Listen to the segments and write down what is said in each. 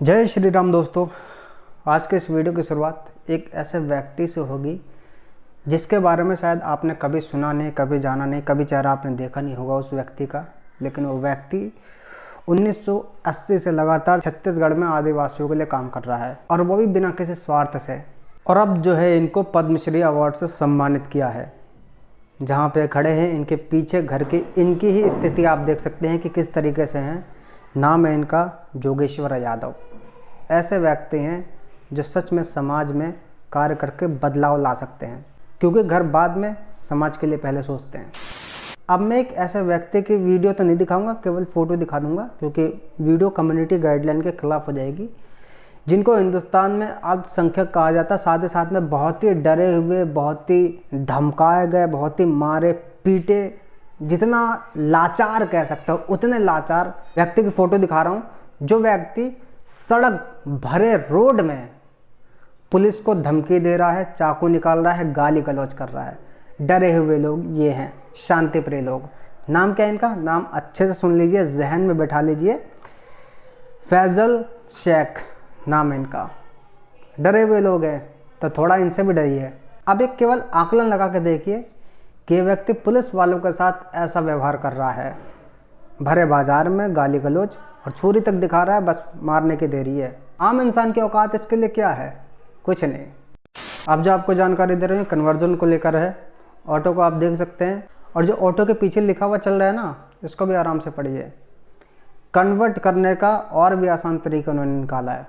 जय श्री राम दोस्तों। आज के इस वीडियो की शुरुआत एक ऐसे व्यक्ति से होगी जिसके बारे में शायद आपने कभी सुना नहीं, कभी जाना नहीं, कभी चेहरा आपने देखा नहीं होगा उस व्यक्ति का। लेकिन वो व्यक्ति 1980 से लगातार छत्तीसगढ़ में आदिवासियों के लिए काम कर रहा है, और वो भी बिना किसी स्वार्थ से। और अब जो है इनको पद्मश्री अवार्ड से सम्मानित किया है। जहाँ पे खड़े हैं इनके पीछे घर की इनकी ही स्थिति आप देख सकते हैं कि किस तरीके से हैं। नाम है इनका जोगेश्वर यादव। ऐसे व्यक्ति हैं जो सच में समाज में कार्य करके बदलाव ला सकते हैं, क्योंकि घर बाद में समाज के लिए पहले सोचते हैं। अब मैं एक ऐसे व्यक्ति की वीडियो तो नहीं दिखाऊंगा, केवल फ़ोटो दिखा दूंगा, क्योंकि वीडियो कम्युनिटी गाइडलाइन के खिलाफ हो जाएगी। जिनको हिंदुस्तान में अल्पसंख्यक कहा जाता, साथ ही साथ में बहुत ही डरे हुए, बहुत ही धमकाए गए, बहुत ही मारे पीटे, जितना लाचार कह सकते हो उतने लाचार व्यक्ति की फ़ोटो दिखा रहा हूँ। जो व्यक्ति सड़क भरे रोड में पुलिस को धमकी दे रहा है, चाकू निकाल रहा है, गाली गलौज कर रहा है। डरे हुए लोग ये हैं, शांति प्रिय लोग। नाम क्या है इनका? नाम अच्छे से सुन लीजिए, जहन में बैठा लीजिए। फैजल शेख नाम है इनका। डरे हुए लोग हैं तो थोड़ा इनसे भी डरिए। अब एक केवल आकलन लगा के देखिए कि ये व्यक्ति पुलिस वालों के साथ ऐसा व्यवहार कर रहा है। भरे बाजार में गाली गलौज और छुरी तक दिखा रहा है, बस मारने की देरी है। आम इंसान की औकात इसके लिए क्या है? कुछ नहीं। अब जो आपको जानकारी दे रहे हैं कन्वर्जन को लेकर है। ऑटो को आप देख सकते हैं, और जो ऑटो के पीछे लिखा हुआ चल रहा है ना, इसको भी आराम से पढ़िए। कन्वर्ट करने का और भी आसान तरीका उन्होंने निकाला है,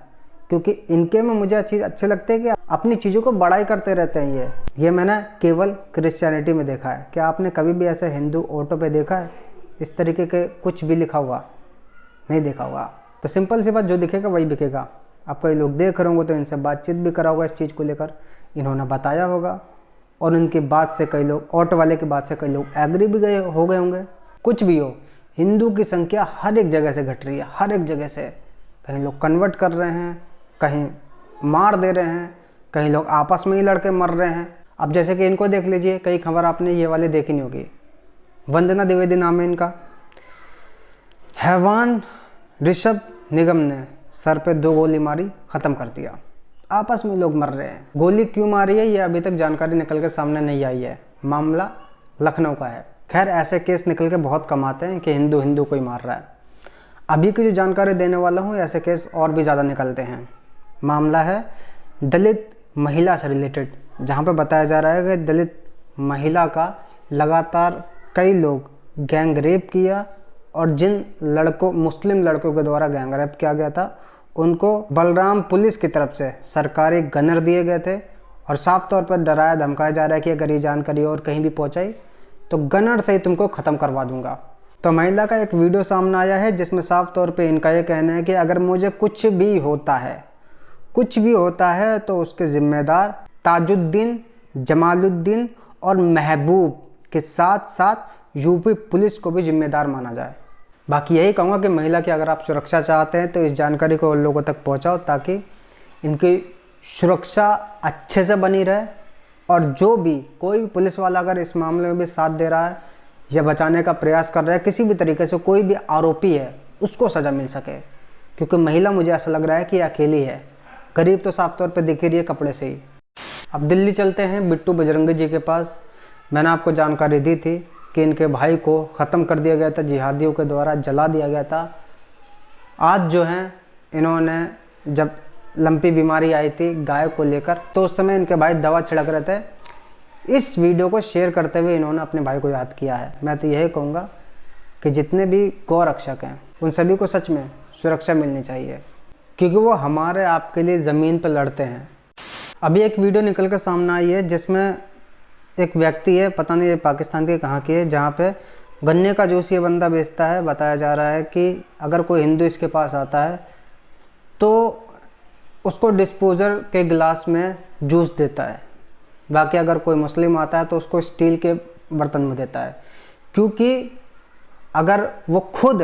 क्योंकि इनके में मुझे चीज़ अच्छे लगते हैं कि अपनी चीज़ों को बड़ाई करते रहते हैं। ये मैंने केवल क्रिश्चियनिटी में देखा है। क्या आपने कभी भी ऐसे हिंदू ऑटो पे देखा है इस तरीके के कुछ भी लिखा हुआ? नहीं देखा होगा। तो सिंपल सी बात, जो दिखेगा वही बिकेगा। आप कई लोग देख रहे होंगे तो इनसे बातचीत भी करा होगा इस चीज़ को लेकर, इन्होंने बताया होगा, और उनकी बात से कई लोग, ऑटो वाले की बात से कई लोग एग्री भी हो गए होंगे। कुछ भी हो, हिंदू की संख्या हर एक जगह से घट रही है, हर एक जगह से। कहीं लोग कन्वर्ट कर रहे हैं, कहीं मार दे रहे हैं, कहीं लोग आपस में ही लड़के मर रहे हैं। अब जैसे कि इनको देख लीजिए, कई खबर आपने ये वाले देखी नहीं होगी। वंदना द्विवेदी नाम है इनका। हैवान ऋषभ निगम ने सर पे 2 गोली मारी, ख़त्म कर दिया। आपस में लोग मर रहे हैं। गोली क्यों मारी है ये अभी तक जानकारी निकल के सामने नहीं आई है। मामला लखनऊ का है। खैर, ऐसे केस निकल के बहुत कम आते हैं कि हिंदू हिंदू को ही मार रहा है। अभी की जो जानकारी देने वाला हूँ, ऐसे केस और भी ज़्यादा निकलते हैं। मामला है दलित महिला से रिलेटेड, जहाँ पे बताया जा रहा है कि दलित महिला का लगातार कई लोग गैंग रेप किया, और जिन लड़कों, मुस्लिम लड़कों के द्वारा गैंग रेप किया गया था, उनको बलराम पुलिस की तरफ से सरकारी गनर दिए गए थे, और साफ तौर पर डराया धमकाया जा रहा है कि अगर ये जानकारी और कहीं भी पहुँचाई तो गनर से ही तुमको ख़त्म करवा दूंगा। तो महिला का एक वीडियो सामने आया है जिसमें साफ तौर पे इनका ये कहना है कि अगर मुझे कुछ भी होता है तो उसके जिम्मेदार ताजुद्दीन, जमालुद्दीन और महबूब के साथ साथ यूपी पुलिस को भी जिम्मेदार माना जाए। बाकी यही कहूँगा कि महिला की अगर आप सुरक्षा चाहते हैं तो इस जानकारी को लोगों तक पहुँचाओ, ताकि इनकी सुरक्षा अच्छे से बनी रहे, और जो भी कोई भी पुलिस वाला अगर इस मामले में भी साथ दे रहा है या बचाने का प्रयास कर रहा है किसी भी तरीके से, कोई भी आरोपी है, उसको सज़ा मिल सके। क्योंकि महिला, मुझे ऐसा लग रहा है कि अकेली है। गरीब तो साफ तौर पे दिख ही रही है कपड़े से ही। अब दिल्ली चलते हैं बिट्टू बजरंगी जी के पास। मैंने आपको जानकारी दी थी कि इनके भाई को ख़त्म कर दिया गया था, जिहादियों के द्वारा जला दिया गया था। आज जो है, इन्होंने जब लंपी बीमारी आई थी गाय को लेकर, तो उस समय इनके भाई दवा छिड़क रहे थे। इस वीडियो को शेयर करते हुए इन्होंने अपने भाई को याद किया है। मैं तो यही कहूँगा कि जितने भी गौ रक्षक हैं उन सभी को सच में सुरक्षा मिलनी चाहिए, क्योंकि वो हमारे आपके लिए ज़मीन पर लड़ते हैं। अभी एक वीडियो निकल कर सामने आई है जिसमें एक व्यक्ति है, पता नहीं ये पाकिस्तान के कहाँ की है, जहाँ पे गन्ने का जूस ये बंदा बेचता है। बताया जा रहा है कि अगर कोई हिंदू इसके पास आता है तो उसको डिस्पोजर के गिलास में जूस देता है। बाकी अगर कोई मुस्लिम आता है तो उसको स्टील के बर्तन में देता है, क्योंकि अगर वो खुद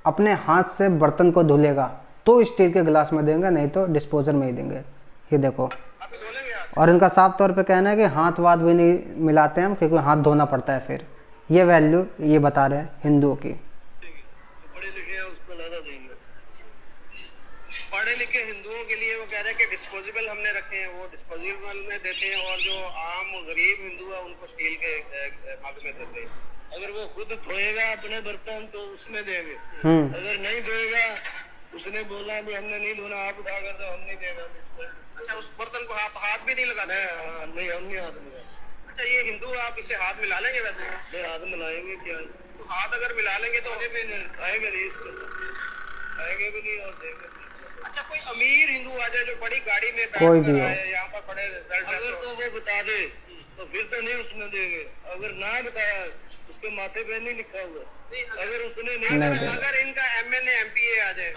अपने हाथ से बर्तन को धुलेगा तो स्टील के गिलास में देंगे, नहीं तो डिस्पोजर में ही देंगे। ये देखो। और इनका साफ तौर पे कहना है कि हाथ वाथ भी नहीं मिलाते हैं हम, क्योंकि हाथ धोना पड़ता है फिर। ये वैल्यू ये बता रहे हैं हिंदुओं की। पढ़े लिखे हिंदुओं के लिए वो कह रहे हैं कि डिस्पोजेबल हमने रखे हैं, वो डिस्पोजेबल में देते हैं, और जो आम गरीब हिंदू है उनको स्टील के मग में देते हैं। अगर वो खुद धोएगा अपने बर्तन तो उसमें देंगे, अगर नहीं धोएगा, उसने बोला भी हमने नहीं धोना, आप उठा कर दो, हम नहीं देगा। अच्छा, उस बर्तन को आप हाथ भी नहीं लगाते? नहीं, हम नहीं हाथ लगा। अच्छा, ये हिंदू आप इसे हाथ मिला लेंगे? वैसे नहीं, हाथ मिलाएंगे क्या? तो हाथ अगर मिला लेंगे तो आगे भी खाएंगे नहीं, इसके साथ खाएंगे भी नहीं और देंगे। अच्छा, कोई अमीर हिंदू आ जाए जो बड़ी गाड़ी में कोई भी बैठ आए, यहाँ पर बड़े अगर तो वो बता दे तो फिर तो नहीं उसने देंगे, अगर ना बताया उसके माथे पे नहीं लिखा हुआ, अगर उसने नहीं, अगर इनका एमएनए एमपीए आ जाए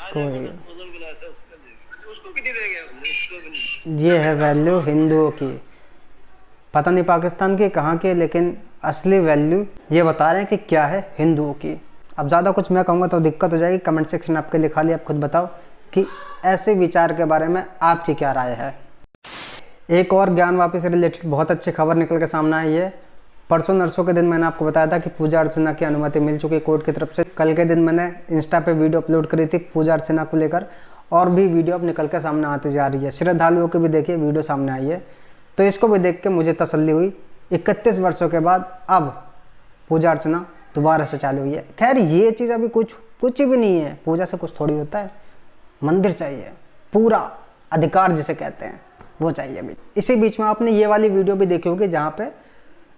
गिलास है उसको देंगे, उसको कितनी देंगे? उसको भी नहीं। ये है वैल्यू हिंदुओं की, पता नहीं पाकिस्तान की कहाँ की, लेकिन असली वैल्यू ये बता रहे हैं कि क्या है हिंदुओं की। अब ज़्यादा कुछ मैं कहूँगा तो दिक्कत हो जाएगी, कमेंट सेक्शन आपके लिए खाली, आप खुद बताओ कि ऐसे विचार के बारे में आपकी क्या राय है। एक और ज्ञानवापी से रिलेटेड बहुत अच्छी खबर निकल के सामने आई है। परसों नरसों के दिन मैंने आपको बताया था कि पूजा अर्चना की अनुमति मिल चुकी है कोर्ट की तरफ से। कल के दिन मैंने इंस्टा पे वीडियो अपलोड करी थी पूजा अर्चना को लेकर, और भी वीडियो अब निकल के सामने आती जा रही है। श्रद्धालुओं की भी देखिए वीडियो सामने आई है, तो इसको भी देख के मुझे तसल्ली हुई। 31 वर्षों के बाद अब पूजा अर्चना दोबारा से चालू हुई है। खैर ये चीज़ अभी कुछ भी नहीं है, पूजा से कुछ थोड़ी होता है, मंदिर चाहिए, पूरा अधिकार जिसे कहते हैं वो चाहिए अभी। इसी बीच में आपने ये वाली वीडियो भी देखी होगी जहाँ पे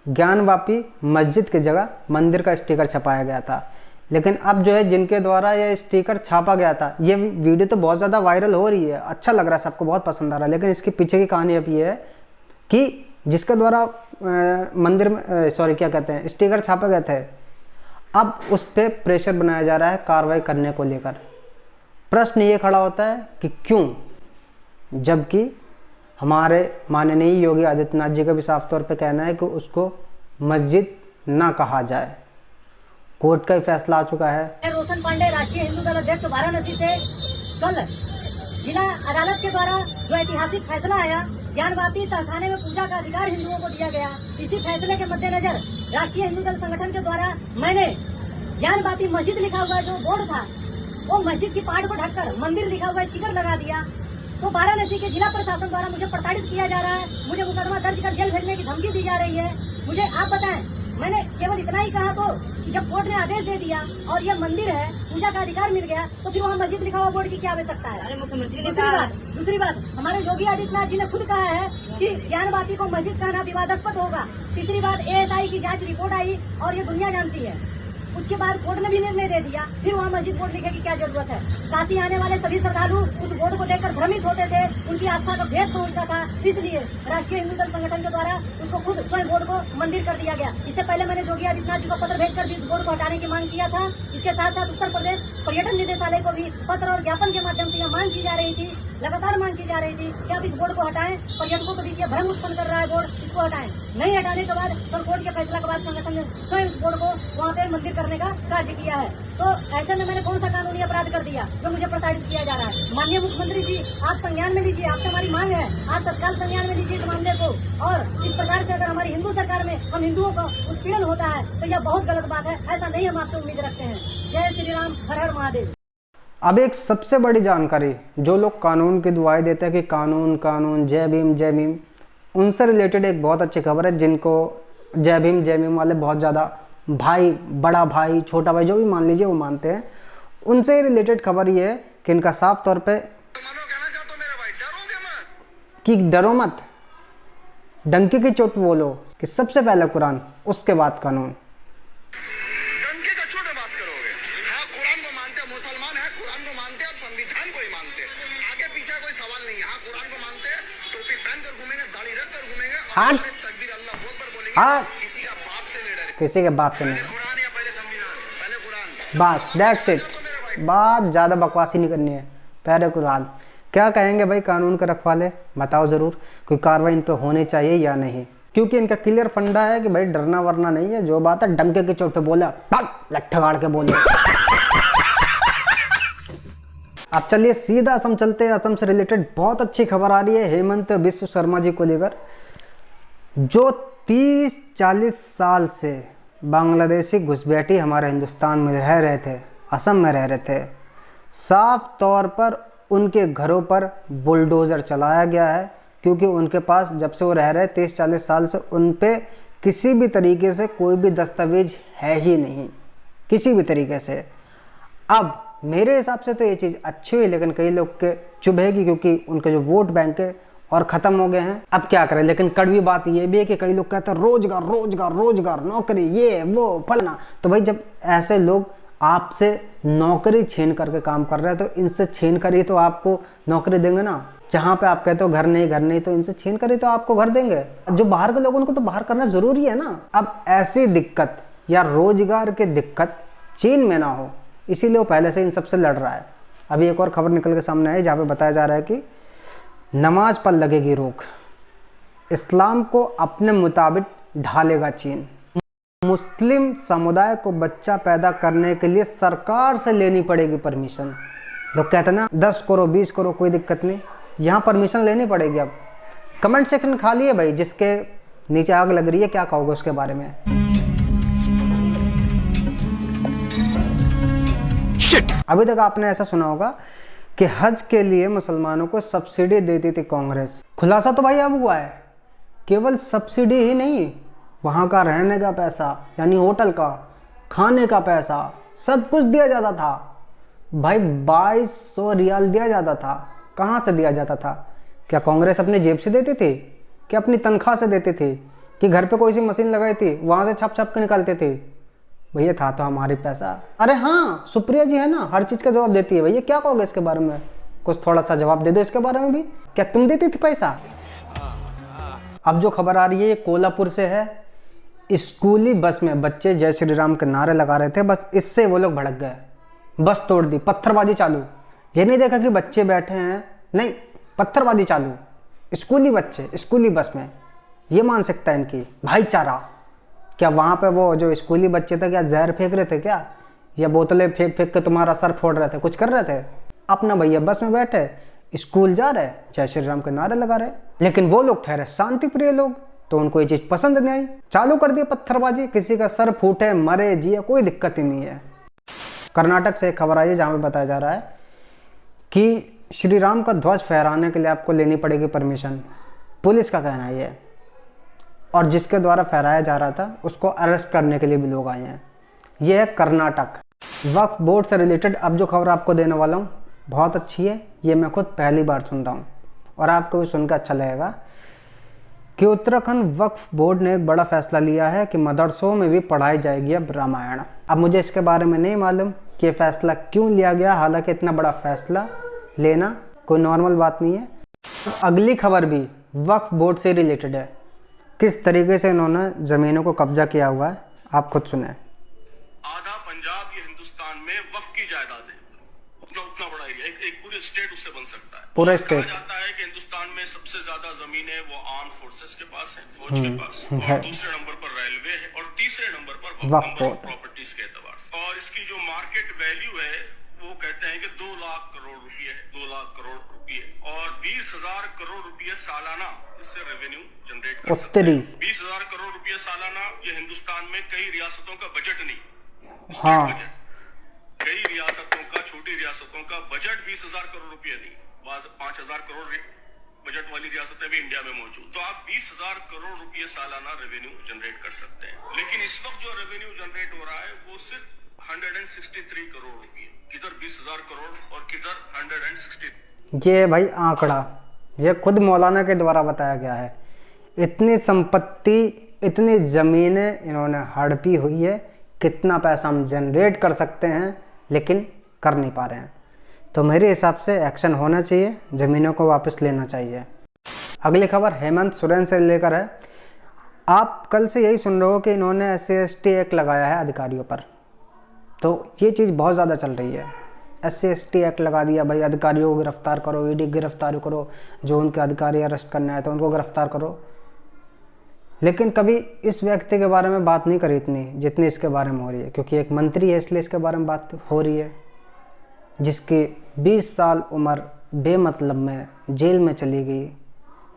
ज्ञानवापी मस्जिद की जगह मंदिर का स्टिकर छपाया गया था। लेकिन अब जो है जिनके द्वारा ये स्टिकर छापा गया था, ये वीडियो तो बहुत ज़्यादा वायरल हो रही है, अच्छा लग रहा है, सबको बहुत पसंद आ रहा है, लेकिन इसके पीछे की कहानी अब ये है कि जिसके द्वारा मंदिर में क्या कहते हैं स्टिकर छापे गए थे, अब उस पर प्रेशर बनाया जा रहा है कार्रवाई करने को लेकर। प्रश्न ये खड़ा होता है कि क्यों, जबकि हमारे माननीय योगी आदित्यनाथ जी का भी साफ तौर पे कहना है कि उसको मस्जिद ना कहा जाए। कोर्ट का ही फैसला आ चुका है। रोशन पांडे, राष्ट्रीय हिंदू दल अध्यक्ष वाराणसी से कल जिला अदालत के द्वारा जो ऐतिहासिक फैसला आया, ज्ञानवापी तहखाने में पूजा का अधिकार हिंदुओं को दिया गया। इसी फैसले के मद्देनजर राष्ट्रीय हिंदू दल संगठन के द्वारा मैंने ज्ञानवापी मस्जिद लिखा हुआ जो बोर्ड था, वो मस्जिद की पहाड़ को ढककर मंदिर लिखा हुआ स्टिकर लगा दिया। तो वाराणसी के जिला प्रशासन द्वारा मुझे प्रताड़ित किया जा रहा है, मुझे मुकदमा दर्ज कर जेल भेजने की धमकी दी जा रही है। मुझे आप बताएं, मैंने केवल इतना ही कहा तो कि जब कोर्ट ने आदेश दे दिया और ये मंदिर है, पूजा का अधिकार मिल गया, तो फिर वहाँ मस्जिद लिखा हुआ बोर्ड की क्या आवश्यकता है? दूसरी बात हमारे योगी आदित्यनाथ जी ने खुद कहा है कि ज्ञानवापी को मस्जिद कहना विवादास्पद होगा। तीसरी बात एएसआई की जांच रिपोर्ट आई और ये दुनिया जानती है। उसके बाद कोर्ट ने भी निर्णय दे दिया, फिर वहाँ मस्जिद बोर्ड लिखने की क्या जरूरत है? काशी आने वाले सभी श्रद्धालु उस बोर्ड को देखकर भ्रमित होते थे, उनकी आस्था का भेद पहुंचता था, इसलिए राष्ट्रीय हिंदू दल संगठन के द्वारा उसको खुद स्वयं बोर्ड को मंदिर कर दिया गया। इससे पहले मैंने योगी आदित्यनाथ जी को पत्र भेजकर भी इस बोर्ड को हटाने की मांग किया था। इसके साथ साथ उत्तर प्रदेश पर्यटन निदेशालय को भी पत्र और ज्ञापन के माध्यम से यह मांग की जा रही थी, लगातार मांग की जा रही थी कि आप इस बोर्ड को हटाएं, पर्यटकों के बीच भ्रम उत्पन्न कर रहा है बोर्ड, इसको हटाएं। नहीं हटाने के बाद कल कोर्ट के फैसला के बाद संगठन ने स्वयं इस बोर्ड को वहाँ पे मंदिर करने का कार्य किया है। तो ऐसे में मैंने कौन सा कानूनी अपराध कर दिया जो मुझे प्रताड़ित किया जा रहा है? माननीय मुख्यमंत्री जी, आप संज्ञान में लीजिए, आपसे हमारी मांग है, आप तत्काल संज्ञान में लीजिए इस मामले को। और इस प्रकार से अगर हमारी हिंदू सरकार में हम हिंदुओं का उत्पीड़न होता है तो यह बहुत गलत बात है, ऐसा नहीं हम आपसे उम्मीद रखते हैं। जय श्री राम, हर हर महादेव। अब एक सबसे बड़ी जानकारी, जो लोग कानून की दुआई देते हैं कि कानून कानून जय भीम, उनसे रिलेटेड एक बहुत अच्छी खबर है। जिनको जय भीम वाले बहुत ज़्यादा भाई, बड़ा भाई, छोटा भाई, जो भी मान लीजिए वो मानते हैं, उनसे रिलेटेड खबर ये है कि इनका साफ तौर पे कि डरो मत, डंके की चोट बोलो कि सबसे पहले कुरान, उसके बाद कानून। डंके का चोट बात करोगे? हाँ, कुरान को मानते, मुसलमान है, कुरान को मानते, अब संविधान को ही मानते, आगे पीछे कोई सवाल नहीं है। हाँ, कुरान को मानते, टोपी पहन कर घूमेंगे, दाढ़ी रख कर घूमेंगे, हाँ तकबीर अल्लाह अकबर बोलेंगे, हाँ, किसी का बाप से नहीं डरे, किसी के बाप से नहीं, कुरान या पहले संविधान, पहले कुरान, बस दैट्स इट। बात ज़्यादा बकवासी नहीं करनी है, पहले कुरान। क्या कहेंगे भाई कानून के रखवाले, बताओ ज़रूर, कोई कार्रवाई इन पे होनी चाहिए या नहीं? क्योंकि इनका क्लियर फंडा है कि भाई डरना वरना नहीं है, जो बात है डंके की चोट पे बोला, लट्ठा गाड़ के बोले। अब चलिए सीधा असम चलते हैं। असम से रिलेटेड बहुत अच्छी खबर आ रही है हेमंत बिस्व शर्मा जी को लेकर, जो 30-40 साल से बांग्लादेशी घुसपैठी हमारे हिंदुस्तान में रह रहे थे, असम में रह रहे थे। साफ तौर पर उनके घरों पर बुलडोज़र चलाया गया है, क्योंकि उनके पास जब से वो रह रहे 30-40 साल से उन पे किसी भी तरीके से कोई भी दस्तावेज है ही नहीं, किसी भी तरीके से। अब मेरे हिसाब से तो ये चीज़ अच्छी हुई, लेकिन कई लोग के चुभेगी, क्योंकि उनके जो वोट बैंक है और ख़त्म हो गए हैं। अब क्या करें, लेकिन कड़वी बात ये भी है कि कई लोग कहते हैं रोजगार रोजगार रोजगार, नौकरी, ये वो फलना। तो भाई जब ऐसे लोग आपसे नौकरी छीन करके काम कर रहे हैं, तो इनसे छीन कर ही तो आपको नौकरी देंगे ना। जहाँ पे आप कहते हो घर नहीं, तो इनसे छीन कर ही तो आपको घर देंगे। जो बाहर के लोग उनको तो बाहर करना ज़रूरी है ना। अब ऐसी दिक्कत या रोजगार की दिक्कत चीन में ना हो, इसीलिए वो पहले से इन सबसे लड़ रहा है। अभी एक और खबर निकल के सामने आई, जहाँ पे बताया जा रहा है कि नमाज पर लगेगी रोक, इस्लाम को अपने मुताबिक ढालेगा चीन। मुस्लिम समुदाय को बच्चा पैदा करने के लिए सरकार से लेनी पड़ेगी परमिशन। लोग कहते हैं ना 10 करो 20 करो कोई दिक्कत नहीं, यहाँ परमिशन लेनी पड़ेगी। अब कमेंट सेक्शन खाली है भाई, जिसके नीचे आग लग रही है, क्या कहोगे उसके बारे में? Shit. अभी तक आपने ऐसा सुना होगा कि हज के लिए मुसलमानों को सब्सिडी देती थी कांग्रेस। खुलासा तो भाई अब हुआ है, केवल सब्सिडी ही नहीं, वहाँ का रहने का पैसा यानी होटल का, खाने का पैसा, सब कुछ दिया जाता था भाई। 2200 रियाल दिया जाता था। कहाँ से दिया जाता था? क्या कांग्रेस अपनी जेब से देती थी, कि अपनी तनख्वाह से देती थी, कि घर पे कोई सी मशीन लगाई थी वहाँ से छप छप के निकालते थे? भैया था तो हमारी पैसा। अरे हाँ, सुप्रिया जी है ना, हर चीज़ का जवाब देती है। भैया क्या कहोगे इसके बारे में? कुछ थोड़ा सा जवाब दे दो इसके बारे में भी। क्या तुम देती थी पैसा? अब जो खबर आ रही है ये कोल्हापुर से है। स्कूली बस में बच्चे जय श्री राम के नारे लगा रहे थे, बस इससे वो लोग भड़क गए, बस तोड़ दी, पत्थरबाजी चालू। ये नहीं देखा कि बच्चे बैठे हैं, नहीं, पत्थरबाजी चालू। स्कूली बच्चे स्कूली बस में, ये मानसिकता है इनकी। भाईचारा, क्या वहाँ पे वो जो स्कूली बच्चे थे क्या जहर फेंक रहे थे क्या, या बोतलें फेंक फेंक के तुम्हारा सर फोड़ रहे थे, कुछ कर रहे थे? अपना भैया बस में बैठे, स्कूल जा रहे, जय श्री राम के नारे लगा रहे। लेकिन वो लोग ठहरे शांति प्रिय लोग, तो उनको ये चीज़ पसंद नहीं आई, चालू कर दिया पत्थरबाजी। किसी का सर फूटे, मरे, जिए, कोई दिक्कत ही नहीं है। कर्नाटक से एक खबर आई है जहाँ पे बताया जा रहा है कि श्री राम का ध्वज फहराने के लिए आपको लेनी पड़ेगी परमिशन। पुलिस का कहना है ये, और जिसके द्वारा फहराया जा रहा था उसको अरेस्ट करने के लिए भी लोग आए हैं। ये है कर्नाटक। वक्फ बोर्ड से रिलेटेड अब जो खबर आपको देने वाला हूँ बहुत अच्छी है, ये मैं खुद पहली बार सुन रहा हूँ और आपको भी सुनकर अच्छा लगेगा कि उत्तराखंड वक्फ बोर्ड ने एक बड़ा फैसला लिया है कि मदरसों में भी पढ़ाई जाएगी अब रामायण। अब मुझे इसके बारे में नहीं मालूम कि ये फैसला क्यों लिया गया, हालांकि इतना बड़ा फैसला लेना कोई नॉर्मल बात नहीं है। अगली खबर भी वक्फ बोर्ड से रिलेटेड है, किस तरीके से इन्होंने ज़मीनों को कब्जा किया हुआ है, आप खुद सुने। आधा पंजाब ये हिंदुस्तान में वक्फ की जायदाद है, उतना बड़ा एरिया, एक पूरे स्टेट उससे बन सकता है। पूरा स्टेट। कहा जाता है कि हिंदुस्तान में सबसे ज्यादा जमीनें वो आर्म फोर्सेस के पास है, फौज के पास, और दूसरे नंबर पर रेलवे है, और तीसरे नंबर पर वक्फ प्रॉपर्टीज के एतबार से। और इसकी जो मार्केट वैल्यू है वो कहते हैं कि 2 लाख करोड़ रुपए है, 2 लाख करोड़ रुपए, और 20,000 करोड़ रुपए सालाना इससे रेवेन्यू जनरेट कर सकते हैं। 20,000 करोड़ रुपए सालाना, ये हिंदुस्तान में कई रियासतों का बजट नहीं, हाँ, कई रियासतों का, छोटी रियासतों का बजट 20,000 करोड़ रुपए नहीं, 5,000 करोड़ बजट वाली रियासतें भी इंडिया में मौजूद। तो आप 20,000 करोड़ रुपए सालाना रेवेन्यू जनरेट कर सकते हैं। लेकिन इस वक्त जो रेवेन्यू जनरेट हो रहा है वो सिर्फ 163 करोड़ रुपए, किधर 20,000 करोड़ और किधर 163। ये भाई आंकड़ा ये खुद मौलाना के द्वारा बताया गया है। इतनी संपत्ति, इतनी ज़मीनें इन्होंने हड़पी हुई है, कितना पैसा हम जनरेट कर सकते हैं लेकिन कर नहीं पा रहे हैं। तो मेरे हिसाब से एक्शन होना चाहिए, ज़मीनों को वापस लेना चाहिए। अगली खबर हेमंत सोरेन से लेकर है। आप कल से यही सुन रहे हो कि इन्होंने SC/ST एक्ट लगाया है अधिकारियों पर, तो ये चीज़ बहुत ज़्यादा चल रही है। SC/ST एक्ट लगा दिया भाई, अधिकारियों को गिरफ्तार करो, ED गिरफ्तार करो, जो उनके अधिकारी अरेस्ट करना है तो उनको गिरफ्तार करो। लेकिन कभी इस व्यक्ति के बारे में बात नहीं करी इतनी जितनी इसके बारे में हो रही है, क्योंकि एक मंत्री है इसलिए इसके बारे में बात हो रही है, जिसकी 20 साल उम्र बेमतलब में जेल में चली गई,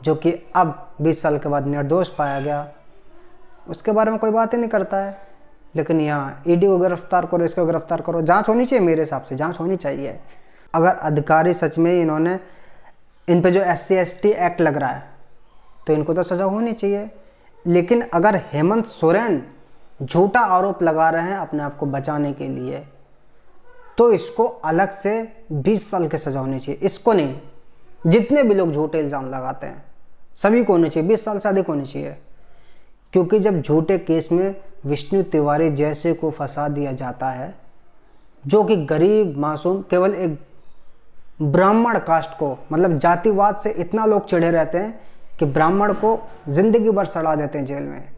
जो कि अब 20 साल के बाद निर्दोष पाया गया, उसके बारे में कोई बात ही नहीं करता है। लेकिन यहाँ ED को गिरफ्तार करो, इसको गिरफ्तार करो, जांच होनी चाहिए, मेरे हिसाब से जांच होनी चाहिए। अगर अधिकारी सच में इन्होंने इन पे जो SC/ST एक्ट लग रहा है तो इनको तो सज़ा होनी चाहिए। लेकिन अगर हेमंत सोरेन झूठा आरोप लगा रहे हैं अपने आप को बचाने के लिए तो इसको अलग से 20 साल की सज़ा होनी चाहिए। इसको नहीं, जितने भी लोग झूठे इल्ज़ाम लगाते हैं सभी को होनी चाहिए, 20 साल से अधिक होनी चाहिए। क्योंकि जब झूठे केस में विष्णु तिवारी जैसे को फंसा दिया जाता है, जो कि गरीब मासूम केवल एक ब्राह्मण कास्ट को, मतलब जातिवाद से इतना लोग चिढ़े रहते हैं कि ब्राह्मण को ज़िंदगी भर सड़ा देते हैं जेल में।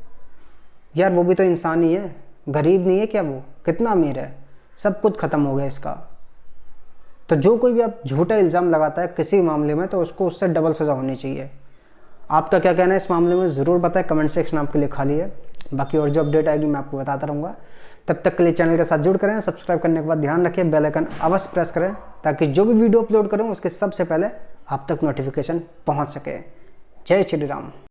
यार वो भी तो इंसान ही है, गरीब नहीं है क्या? वो कितना अमीर है, सब कुछ ख़त्म हो गया इसका। तो जो कोई भी अब झूठा इल्ज़ाम लगाता है किसी मामले में तो उसको उससे डबल सज़ा होनी चाहिए। आपका क्या कहना है इस मामले में ज़रूर बताएं, कमेंट सेक्शन आपके लिए खाली है। बाकी और जो अपडेट आएगी मैं आपको बताता रहूँगा। तब तक के लिए चैनल के साथ जुड़ करें, सब्सक्राइब करने के बाद ध्यान रखें बेल आइकन अवश्य प्रेस करें ताकि जो भी वीडियो अपलोड करूँ उसके सबसे पहले आप तक नोटिफिकेशन पहुँच सके। जय श्री राम।